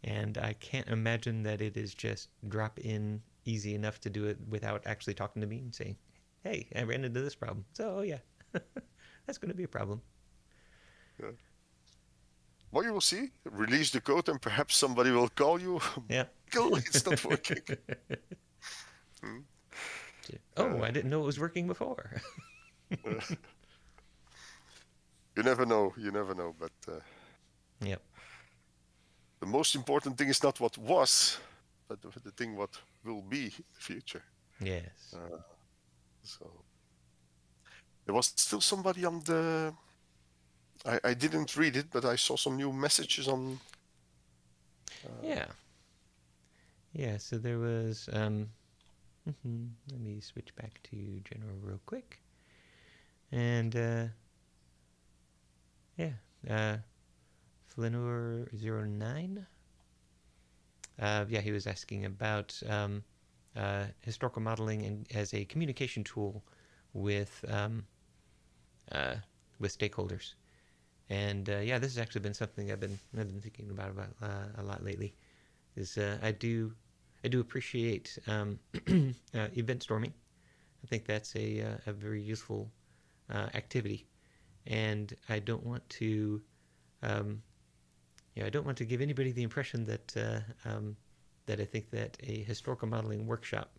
Speaker 1: and I can't imagine that it is just drop in easy enough to do it without actually talking to me and saying, "Hey, I ran into this problem." So yeah, that's going to be a problem.
Speaker 2: Yeah. Well, you will see. Release the code, and perhaps somebody will call you.
Speaker 1: Yeah.
Speaker 2: It's not working.
Speaker 1: Oh, I didn't know it was working before.
Speaker 2: You never know. But
Speaker 1: yep.
Speaker 2: the most important thing is not what was, but the thing what will be in the future.
Speaker 1: Yes.
Speaker 2: So there was still somebody on the. I didn't read it, but I saw some new messages on.
Speaker 1: Yeah. Yeah. So there was. Let me switch back to general real quick. And yeah, Flaneur09. Yeah, he was asking about historical modeling as a communication tool with stakeholders. And yeah, this has actually been something I've been thinking about a lot lately. Is I do appreciate event storming. I think that's a very useful activity, and I don't want to I don't want to give anybody the impression that that I think that a historical modeling workshop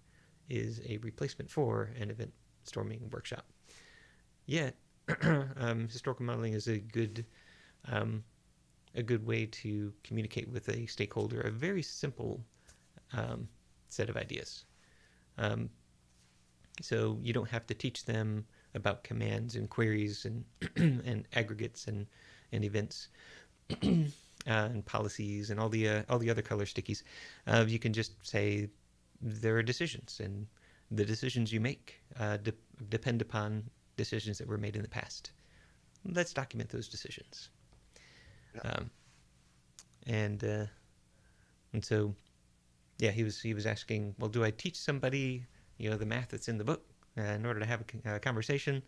Speaker 1: is a replacement for an event storming workshop. Yet, historical modeling is a good way to communicate with a stakeholder a very simple set of ideas. So you don't have to teach them about commands and queries and and aggregates and events and policies and all the other color stickies. You can just say there are decisions, and the decisions you make depend upon decisions that were made in the past. Let's document those decisions.
Speaker 2: Yeah.
Speaker 1: And so yeah, he was asking, well, do I teach somebody the math that's in the book in order to have a conversation?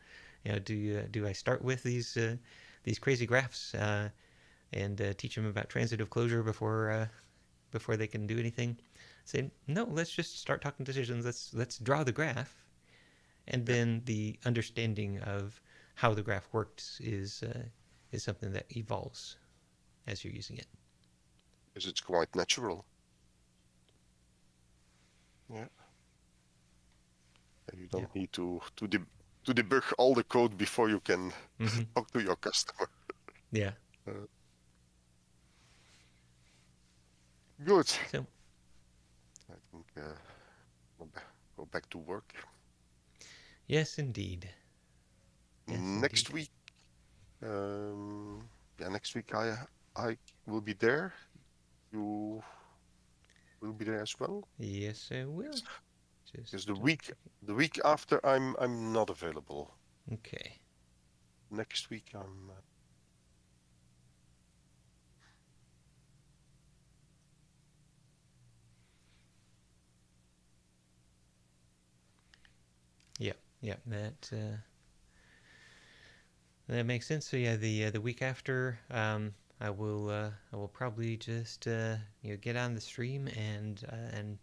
Speaker 1: Do I start with these crazy graphs and teach them about transitive closure before they can do anything? Say no. Let's just start talking decisions. Let's draw the graph, and then the understanding of how the graph works is something that evolves as you're using it.
Speaker 2: Because it's quite natural. Yeah. And you don't need to debug all the code before you can talk to your customer.
Speaker 1: Yeah.
Speaker 2: Good.
Speaker 1: So
Speaker 2: I think go back to work.
Speaker 1: Yes, indeed. Yes,
Speaker 2: next
Speaker 1: indeed.
Speaker 2: week. Next week I will be there. You will be there as well.
Speaker 1: Yes, I will.
Speaker 2: Because the week after I'm not available.
Speaker 1: Okay.
Speaker 2: Next week I'm.
Speaker 1: Yeah. That That makes sense. So yeah, the week after, I will probably just get on the stream and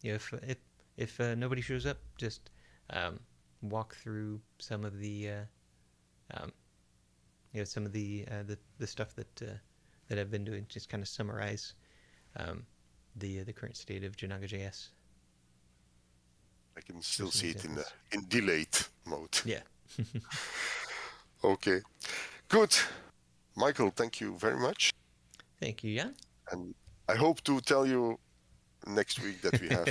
Speaker 1: if nobody shows up, just um, walk through some of the um, some of the stuff that I've been doing. Just kind of summarize um, the current state of Jinaga.JS.
Speaker 2: I can
Speaker 1: With
Speaker 2: still
Speaker 1: some
Speaker 2: see it
Speaker 1: examples.
Speaker 2: in delayed mode.
Speaker 1: Yeah.
Speaker 2: Okay, good. Michael, thank you very much.
Speaker 1: Thank you, Jan.
Speaker 2: And I hope to tell you next week that we have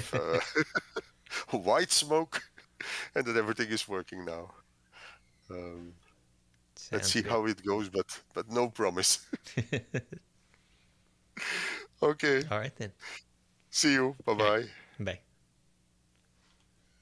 Speaker 2: white smoke and that everything is working now. Let's
Speaker 1: Sounds
Speaker 2: see
Speaker 1: good.
Speaker 2: how it goes, but no promise. Okay.
Speaker 1: All right then.
Speaker 2: See you. Bye
Speaker 1: All right.
Speaker 2: bye.
Speaker 1: Bye.